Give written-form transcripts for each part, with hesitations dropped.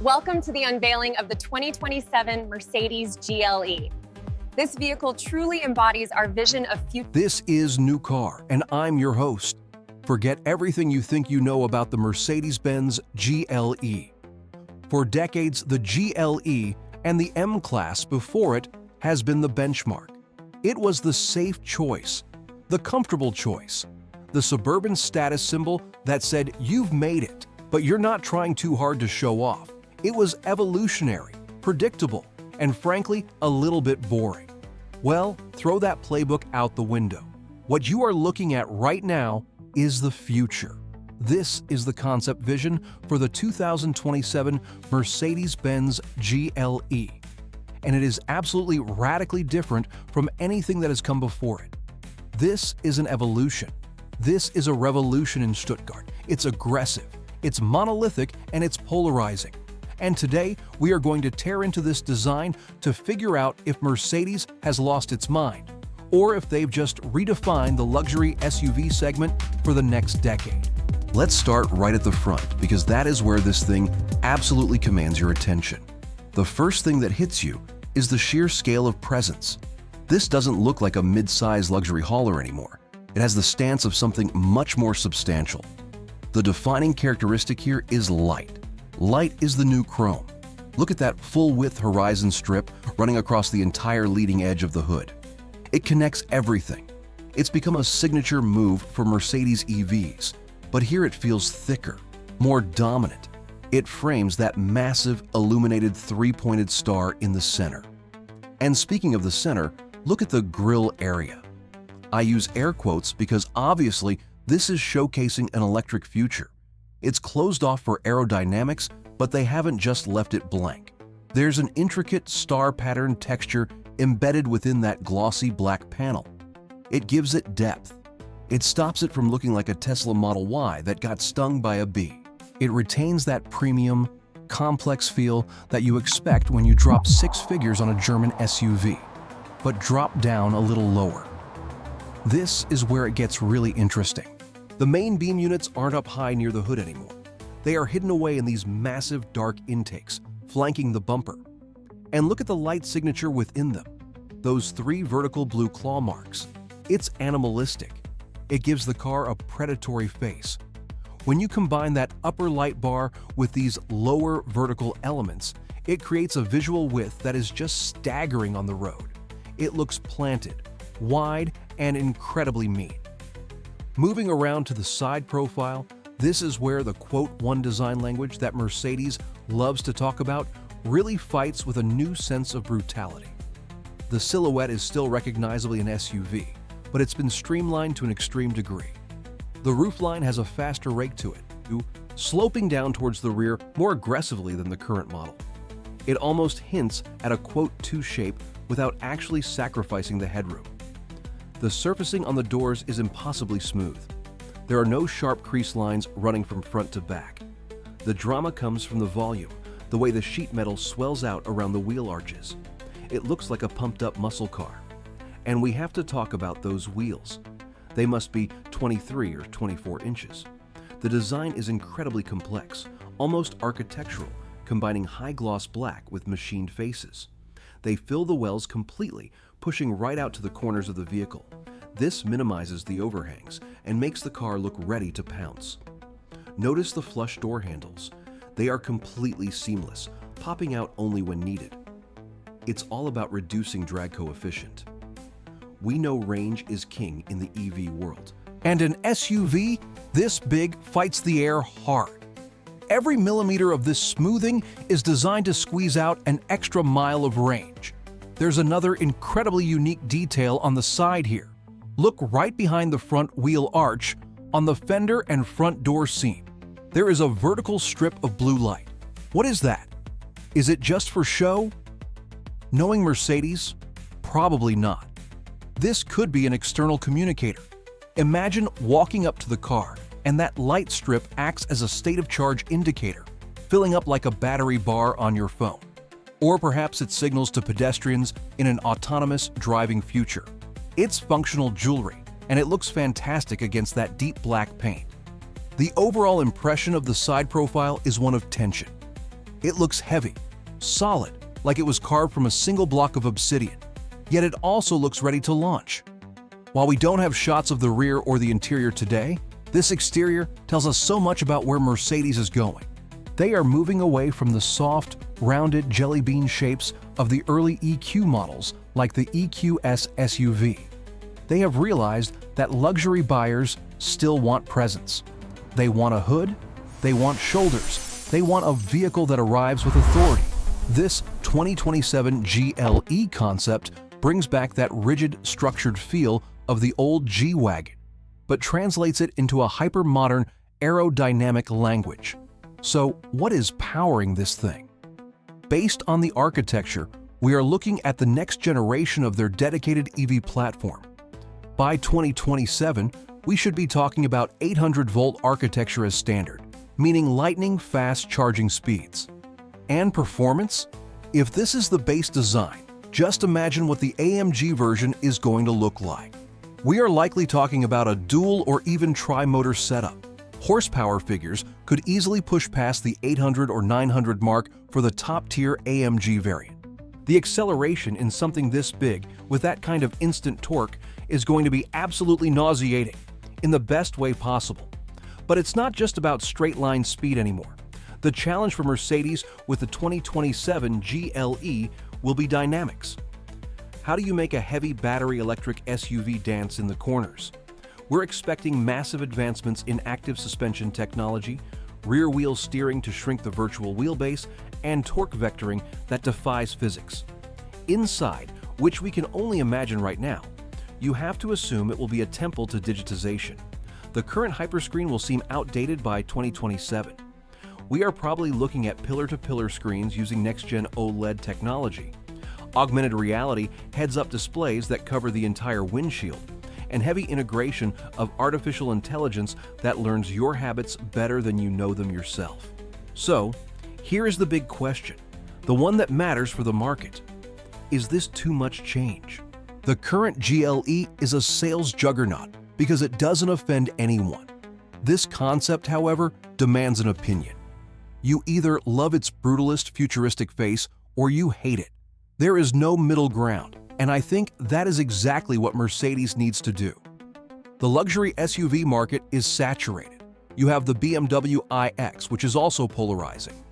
Welcome to the unveiling of the 2027 Mercedes GLE. This vehicle truly embodies our vision of future. This is New Car, and I'm your host. Forget everything you think you know about the Mercedes-Benz GLE. For decades, the GLE and the M-Class before it has been the benchmark. It was the safe choice, the comfortable choice, the suburban status symbol that said you've made it, but you're not trying too hard to show off. It was evolutionary, predictable, and frankly, a little bit boring. Well, throw that playbook out the window. What you are looking at right now is the future. This is the concept vision for the 2027 Mercedes-Benz GLE, and it is absolutely radically different from anything that has come before it. This is an evolution. This is a revolution in Stuttgart. It's aggressive, it's monolithic, and it's polarizing. And today, we are going to tear into this design to figure out if Mercedes has lost its mind, or if they've just redefined the luxury SUV segment for the next decade. Let's start right at the front, because that is where this thing absolutely commands your attention. The first thing that hits you is the sheer scale of presence. This doesn't look like a mid-size luxury hauler anymore. It has the stance of something much more substantial. The defining characteristic here is light. Light is the new chrome. Look at that full-width horizon strip running across the entire leading edge of the hood. It connects everything. It's become a signature move for Mercedes EVs, but here it feels thicker, more dominant. It frames that massive illuminated three-pointed star in the center. And speaking of the center, look at the grille area. I use air quotes because obviously this is showcasing an electric future. It's closed off for aerodynamics, but they haven't just left it blank. There's an intricate star pattern texture embedded within that glossy black panel. It gives it depth. It stops it from looking like a Tesla Model Y that got stung by a bee. It retains that premium, complex feel that you expect when you drop six figures on a German SUV, but drop down a little lower. This is where it gets really interesting. The main beam units aren't up high near the hood anymore. They are hidden away in these massive dark intakes, flanking the bumper. And look at the light signature within them. Those three vertical blue claw marks. It's animalistic. It gives the car a predatory face. When you combine that upper light bar with these lower vertical elements, it creates a visual width that is just staggering on the road. It looks planted, wide, and incredibly mean. Moving around to the side profile, this is where the quote one design language that Mercedes loves to talk about really fights with a new sense of brutality. The silhouette is still recognizably an SUV, but it's been streamlined to an extreme degree. The roofline has a faster rake to it, sloping down towards the rear more aggressively than the current model. It almost hints at a quote two shape without actually sacrificing the headroom. The surfacing on the doors is impossibly smooth. There are no sharp crease lines running from front to back. The drama comes from the volume, the way the sheet metal swells out around the wheel arches. It looks like a pumped-up muscle car. And we have to talk about those wheels. They must be 23 or 24 inches. The design is incredibly complex, almost architectural, combining high-gloss black with machined faces. They fill the wells completely, pushing right out to the corners of the vehicle. This minimizes the overhangs and makes the car look ready to pounce. Notice the flush door handles. They are completely seamless, popping out only when needed. It's all about reducing drag coefficient. We know range is king in the EV world. And an SUV this big fights the air hard. Every millimeter of this smoothing is designed to squeeze out an extra mile of range. There's another incredibly unique detail on the side here. Look right behind the front wheel arch on the fender and front door seam. There is a vertical strip of blue light. What is that? Is it just for show? Knowing Mercedes, probably not. This could be an external communicator. Imagine walking up to the car and that light strip acts as a state of charge indicator, filling up like a battery bar on your phone. Or perhaps it signals to pedestrians in an autonomous driving future. It's functional jewelry, and it looks fantastic against that deep black paint. The overall impression of the side profile is one of tension. It looks heavy, solid, like it was carved from a single block of obsidian, yet it also looks ready to launch. While we don't have shots of the rear or the interior today, this exterior tells us so much about where Mercedes is going. They are moving away from the soft, rounded jelly bean shapes of the early EQ models like the EQS SUV. They have realized that luxury buyers still want presence. They want a hood, they want shoulders, they want a vehicle that arrives with authority. This 2027 GLE concept brings back that rigid, structured feel of the old G-Wagon, but translates it into a hyper-modern, aerodynamic language. So, what is powering this thing? Based on the architecture, we are looking at the next generation of their dedicated EV platform. By 2027, we should be talking about 800-volt architecture as standard, meaning lightning-fast charging speeds. And performance? If this is the base design, just imagine what the AMG version is going to look like. We are likely talking about a dual or even tri-motor setup. Horsepower figures could easily push past the 800 or 900 mark for the top-tier AMG variant. The acceleration in something this big with that kind of instant torque is going to be absolutely nauseating, in the best way possible. But it's not just about straight-line speed anymore. The challenge for Mercedes with the 2027 GLE will be dynamics. How do you make a heavy battery electric SUV dance in the corners? We're expecting massive advancements in active suspension technology, rear-wheel steering to shrink the virtual wheelbase, and torque vectoring that defies physics. Inside, which we can only imagine right now, you have to assume it will be a temple to digitization. The current hyperscreen will seem outdated by 2027. We are probably looking at pillar-to-pillar screens using next-gen OLED technology, augmented reality heads-up displays that cover the entire windshield, and heavy integration of artificial intelligence that learns your habits better than you know them yourself. So, here is the big question, the one that matters for the market. Is this too much change? The current GLE is a sales juggernaut because it doesn't offend anyone. This concept, however, demands an opinion. You either love its brutalist, futuristic face or you hate it. There is no middle ground, and I think that is exactly what Mercedes needs to do. The luxury SUV market is saturated. You have the BMW iX, which is also polarizing.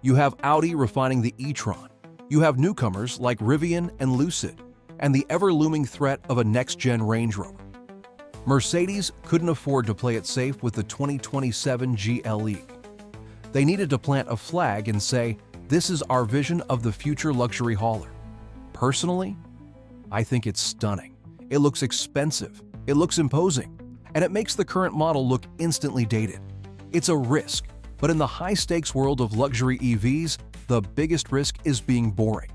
You have Audi refining the e-tron. You have newcomers like Rivian and Lucid, and the ever-looming threat of a next-gen Range Rover. Mercedes couldn't afford to play it safe with the 2027 GLE. They needed to plant a flag and say, this is our vision of the future luxury hauler. Personally, I think it's stunning. It looks expensive, it looks imposing, and it makes the current model look instantly dated. It's a risk, but in the high-stakes world of luxury EVs, the biggest risk is being boring.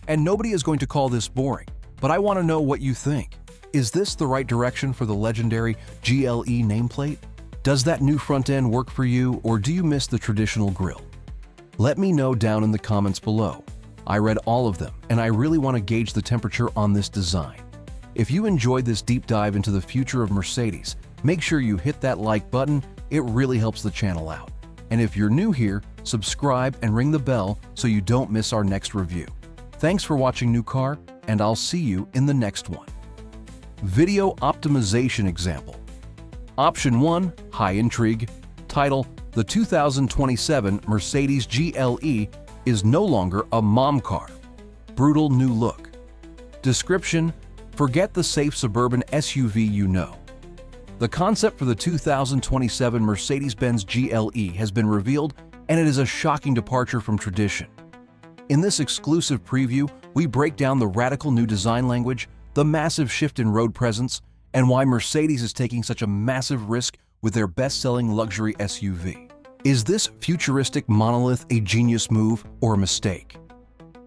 And nobody is going to call this boring, but I want to know what you think. Is this the right direction for the legendary GLE nameplate? Does that new front end work for you, or do you miss the traditional grille? Let me know down in the comments below. I read all of them, and I really want to gauge the temperature on this design. If you enjoyed this deep dive into the future of Mercedes, make sure you hit that like button. It really helps the channel out. And if you're new here, subscribe and ring the bell so you don't miss our next review. Thanks for watching New Car, and I'll see you in the next one. Video optimization example. Option 1, high intrigue. Title, the 2027 Mercedes GLE is no longer a mom car. Brutal new look. Description, forget the safe suburban SUV you know. The concept for the 2027 Mercedes-Benz GLE has been revealed, and it is a shocking departure from tradition. In this exclusive preview, we break down the radical new design language, the massive shift in road presence, and why Mercedes is taking such a massive risk with their best-selling luxury SUV. Is this futuristic monolith a genius move or a mistake?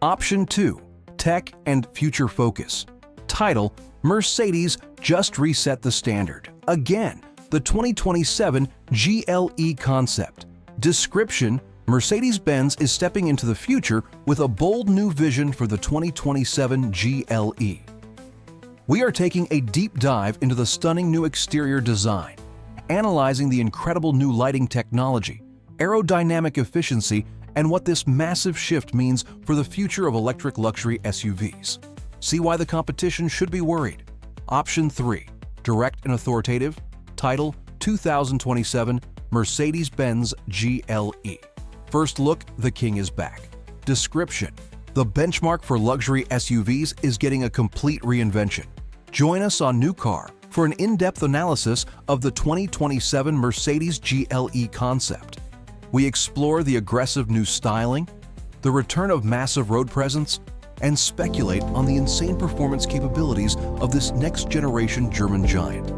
Option 2, tech and future focus. Title, Mercedes just reset the standard. Again, the 2027 GLE concept. Description, Mercedes-Benz is stepping into the future with a bold new vision for the 2027 GLE. We are taking a deep dive into the stunning new exterior design, analyzing the incredible new lighting technology, aerodynamic efficiency, and what this massive shift means for the future of electric luxury SUVs. See why the competition should be worried. Option 3. Direct and authoritative. Title: 2027 Mercedes-Benz GLE. First look, the king is back. Description: the benchmark for luxury SUVs is getting a complete reinvention. Join us on New Car for an in-depth analysis of the 2027 Mercedes GLE concept. We explore the aggressive new styling, the return of massive road presence, and speculate on the insane performance capabilities of this next-generation German giant.